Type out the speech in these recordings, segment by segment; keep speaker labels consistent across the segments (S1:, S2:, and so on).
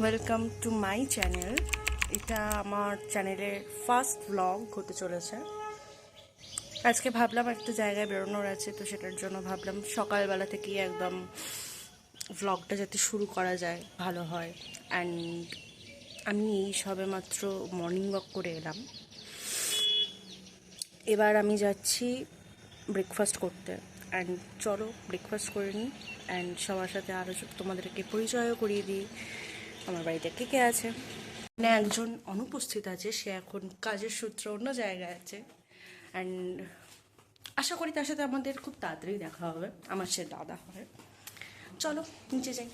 S1: Welcome to my channel. এটা আমার চ্যানেলের ফার্স্ট ব্লগ হতে চলেছে। আজকে ভাবলাম একটা জায়গায় বেরোনোর আছে, তো সেটার জন্য ভাবলাম সকালবেলা থেকেই একদম ব্লগটা যাতে শুরু করা যায় ভালো হয়। অ্যান্ড আমি এই সবে মাত্র মর্নিং ওয়াক করে এলাম। এবার আমি যাচ্ছি ব্রেকফাস্ট করতে। অ্যান্ড চলো ব্রেকফাস্ট করে নিই, অ্যান্ড সবার সাথে আরও তোমাদেরকে পরিচয়ও করিয়ে দিই আমার বাড়িতে কে কে আছে। মানে একজন অনুপস্থিত আছে, সে এখন কাজের সূত্রে অন্য জায়গায় আছে। অ্যান্ড আশা করি তার সাথে আমাদের খুব তাড়াতাড়ি দেখা হবে, আমার সে দাদা হয়। চলো নিচে যাই।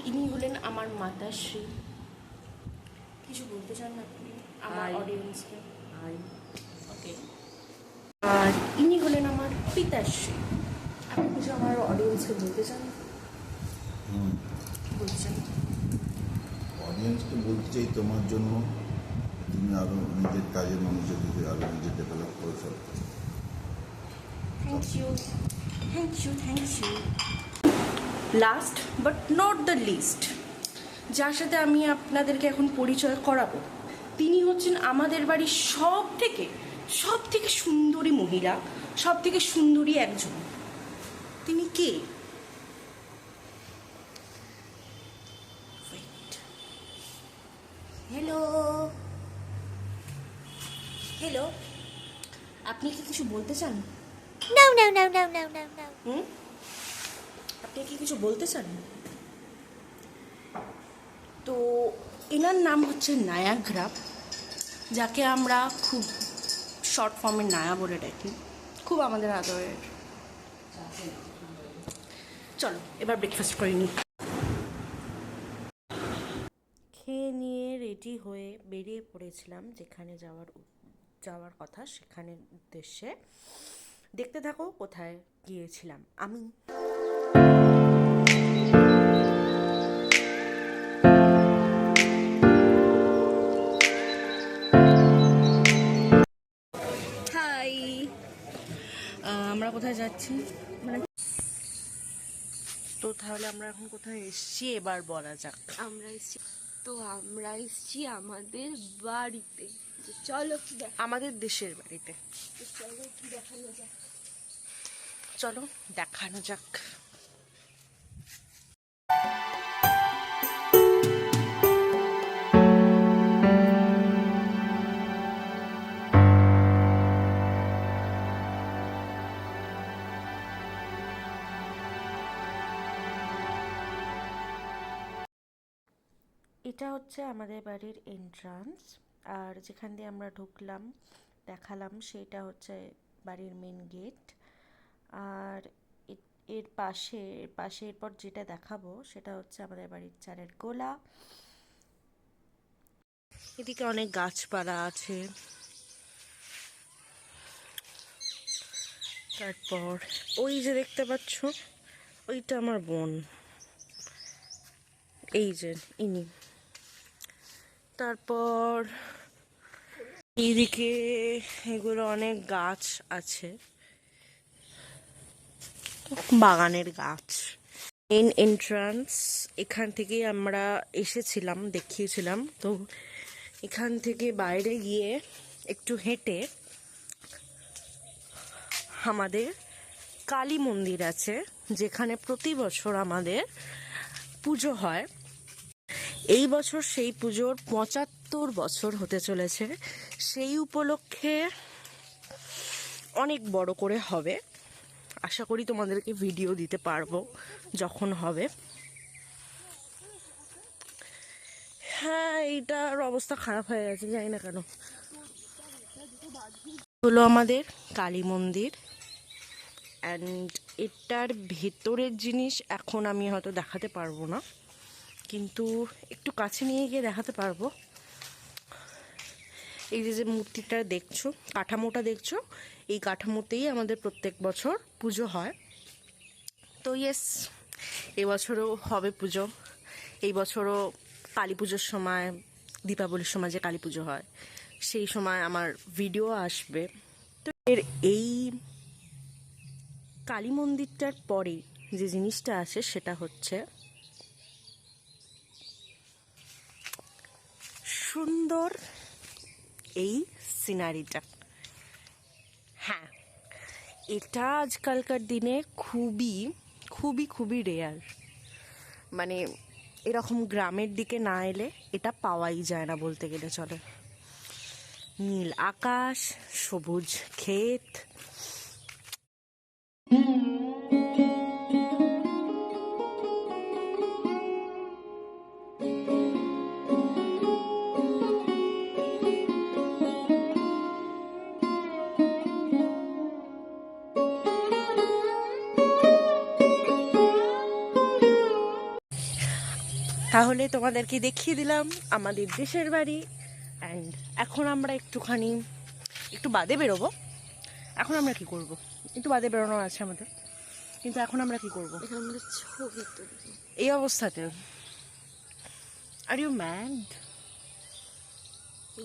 S1: ইনি হলেন আমার মাতাশ্রী। কিছু বলতে চান না আপনি আমার অডিয়েন্সকে? ওকে। আর ইনি হলেন আমার পিতাশ্রী। আপনি কিছু আমার অডিয়েন্সকে বলতে চান? বলছেন
S2: অডিয়েন্সকে বলতে চাই, তোমার জন্য তুমি আরও নিজের কাজের মানুষের দিকে আরও নিজে ডেভেলপ করে ফেলো।
S1: Thank you, thank you, thank you. Last but not the list, যার সাথে আমি আপনাদেরকে এখন পরিচয় করাবো, তিনি হচ্ছেন আমাদের বাড়ির সব থেকে সুন্দরী মহিলা, সব থেকে সুন্দরী একজন। তিনি কে? হ্যালো হ্যালো, আপনি কি কিছু বলতে চান?
S3: No, no, no, no, no, no, no.
S1: আপনি কি কিছু বলতে চান? তো এনার নাম হচ্ছে নায়াগ্রা, যাকে আমরা খুব শর্ট ফর্মে নায়া বলে ডাকি, খুব আমাদের আদরের। চলো এবার ব্রেকফাস্ট করে নিই। খেয়ে নিয়ে রেডি হয়ে বেরিয়ে পড়েছিলাম যেখানে যাওয়ার কথা, সেখানে উদ্দেশ্যে। দেখতে থাকো কোথায় গিয়েছিলাম আমি। হাই, আমরা কোথায় যাচ্ছি মানে, তো তাহলে আমরা এখন কোথায় এসেছি এবার বলা যাক।
S3: আমরা এসেছি আমাদের বাড়িতে। চলো
S1: আমাদের দেশের বাড়িতে।
S3: চলো কি দেখানো যাক।
S1: চলো দেখানো যাক। এটা হচ্ছে আমাদের বাড়ির এন্ট্রান্স, আর যেখান দিয়ে আমরা ঢুকলাম দেখালাম সেটা হচ্ছে বাড়ির মেন গেট। আর এর পাশে এরপর যেটা দেখাবো সেটা হচ্ছে আমাদের বাড়ির চালের গোলা। এদিকে অনেক গাছপালা আছে। তারপর ওই যে দেখতে পাচ্ছ, ওইটা আমার বোন, এই যে ইনি। তারপর এইদিকে এগুলো অনেক গাছ আছে, বাগানের গাছ। মেন এন্ট্রান্স, এখান থেকেই আমরা এসেছিলাম, দেখিয়েছিলাম। তো এখান থেকে বাইরে গিয়ে একটু হেঁটে আমাদের কালী মন্দির আছে, যেখানে প্রতি বছর আমাদের পুজো হয়। এই বছর সেই পুজোর 75 বছর হতে চলেছে। সেই উপলক্ষে অনেক বড় করে হবে। আশা করি তোমাদেরকে ভিডিও দিতে পারবো যখন হবে। হ্যাঁ, এইটার অবস্থা খারাপ হয়ে গেছে, জানি না কেন। হলো আমাদের কালী মন্দির, অ্যান্ড এটার ভেতরের জিনিস এখন আমি হয়তো দেখাতে পারবো না, কিন্তু একটু কাছে নিয়ে গিয়ে দেখাতে পারবো। এই যে মূর্তিটা দেখছো, কাঠামোটা দেখছো, এই কাঠামোতেই আমাদের প্রত্যেক বছর পুজো হয়। তো ইয়েস, এবছরও হবে পুজো। এই বছরও কালী পুজোর সময়, দীপাবলির সময় যে কালী পুজো হয়, সেই সময় আমার ভিডিও আসবে। তো এই কালী মন্দিরটার পরে যে জিনিসটা আসে সেটা হচ্ছে সুন্দর এই সিনারিটা। হ্যাঁ, এটা আজকালকার দিনে খুবই খুবই খুবই রেয়ার, মানে এরকম গ্রামের দিকে না এলে এটা পাওয়াই যায় না বলতে গেলে চলে। নীল আকাশ, সবুজ ক্ষেত, তাহলে তোমাদেরকে দেখিয়ে দিলাম আমাদের দেশের বাড়ি। অ্যান্ড এখন আমরা একটু বাদে বেরোবো। এখন আমরা কি করব, একটু বাদে বেরোনো আছে আমাদের, কিন্তু এখন আমরা কি করব
S3: এখানে আমাদের ছবি তুলবো
S1: এই অবস্থাতে? Are you mad?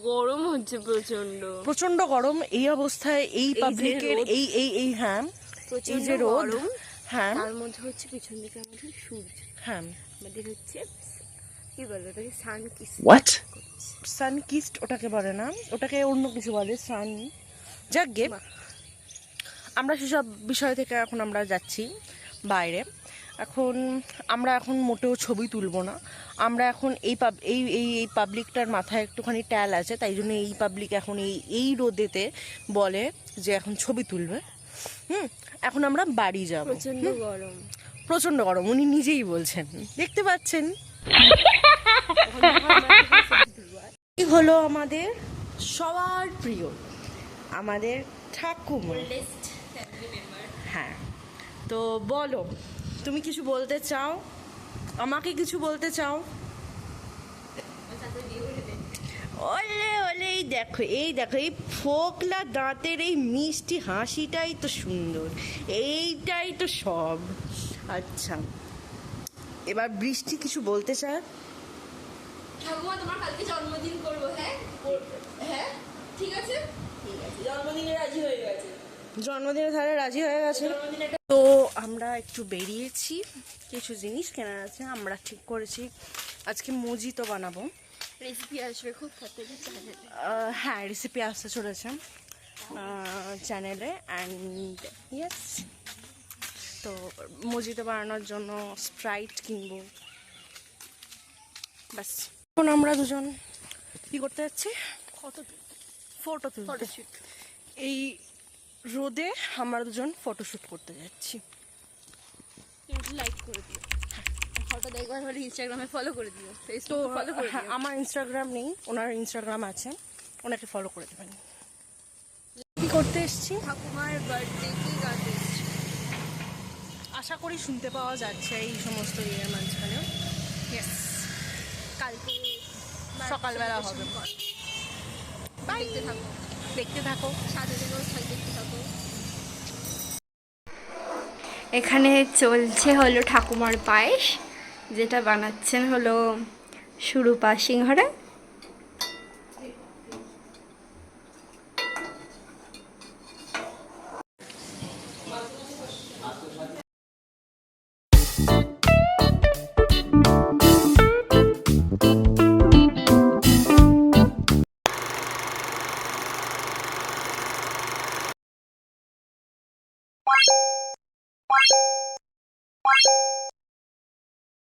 S3: গরম হচ্ছে প্রচন্ড
S1: প্রচন্ড গরম এই অবস্থায়, এই পাবলিকের
S3: রোদ।
S1: এই হ্যাঁ এই
S3: প্রচন্ড
S1: যে রোদ,
S3: গরম,
S1: হ্যাঁ
S3: তার মধ্যে হচ্ছে পিছন দিকে আমাদের সূর্য,
S1: হ্যাঁ
S3: আমাদের হচ্ছে কি বলে ওটাকে সান কিস
S4: What?
S1: সান কিস্ট ওটাকে বলে না, ওটাকে অন্য কিছু বলে, সান। যাক গে, আমরা সেসব বিষয় থেকে এখন আমরা যাচ্ছি বাইরে। আমরা এখন মোটেও ছবি তুলবো না। আমরা এখন এই পাবলিকটার মাথায় একটুখানি ট্যাল আছে, তাই জন্য এই পাবলিক এখন এই রোদেতে বলে যে এখন ছবি তুলবে। এখন আমরা বাড়ি যাব।
S3: প্রচন্ড গরম।
S1: প্রচণ্ড গরম, উনি নিজেই বলছেন, দেখতে পাচ্ছেন। এই হলো আমাদের সবার প্রিয়, আমাদের ঠাকুমা। হ্যাঁ, তো বলো, তুমি কিছু বলতে চাও, আমাকে কিছু বলতে চাও? ওলে ওলে, এই দেখো এই ফোকলা দাঁতের এই মিষ্টি হাসিটাই তো সুন্দর, এইটাই তো সব। আচ্ছা, এবার বৃষ্টি কিছু বলতে চায়?
S3: ঠাকুমা তোমার কালকে জন্মদিন করবো, হ্যাঁ হ্যাঁ ঠিক আছে জন্মদিনে রাজি হয়ে গেছে।
S1: জন্মদিনে তাহলে রাজি হয়ে গেছে। তো আমরা একটু বেরিয়েছি, কিছু জিনিস কেনার আছে। আমরা ঠিক করেছি আজকে মোজিতো বানাবো।
S3: রেসিপি আসবে খুব তাড়াতাড়ি চ্যানেলে।
S1: হ্যাঁ, রেসিপি আসতে চলেছে চ্যানেলে। অ্যান্ড ইয়েস, তো মোজিতো বানানোর জন্য স্প্রাইট কিনবো, ব্যাস। এখন আমরা দুজন কী করতে যাচ্ছি? ফটো তুলতে।
S3: ফটোশুট।
S1: এই রোদে আমরা দুজন ফটোশ্যুট করতে যাচ্ছি।
S3: লাইক করে দিও, ফটো দেখবার হলে ইনস্টাগ্রামে ফলো করে দিও,
S1: তো
S3: ফেসবুকে ফলো করে
S1: হ্যাঁ,
S3: দিও।
S1: আমার ইনস্টাগ্রাম নেই, ওনার ইনস্টাগ্রাম আছে, ওনাকে ফলো করে দেবেন। কী করতে এসছি?
S3: ঠাকুমার বার্থডে কেক আনতে এসেছি।
S1: আশা করি শুনতে পাওয়া যাচ্ছে এই সমস্ত ইয়ের মাঝখানেও। ইয়েস,
S3: কালকে
S1: সকালবেলা হবে।
S3: দেখতে থাকো,
S1: দেখতে থাকো।
S3: সাথে থেকেও দেখতে থাকো। এখানে চলছে হলো ঠাকুমার পায়েস, যেটা বানাচ্ছেন হলো সুরূপা সিংহরা।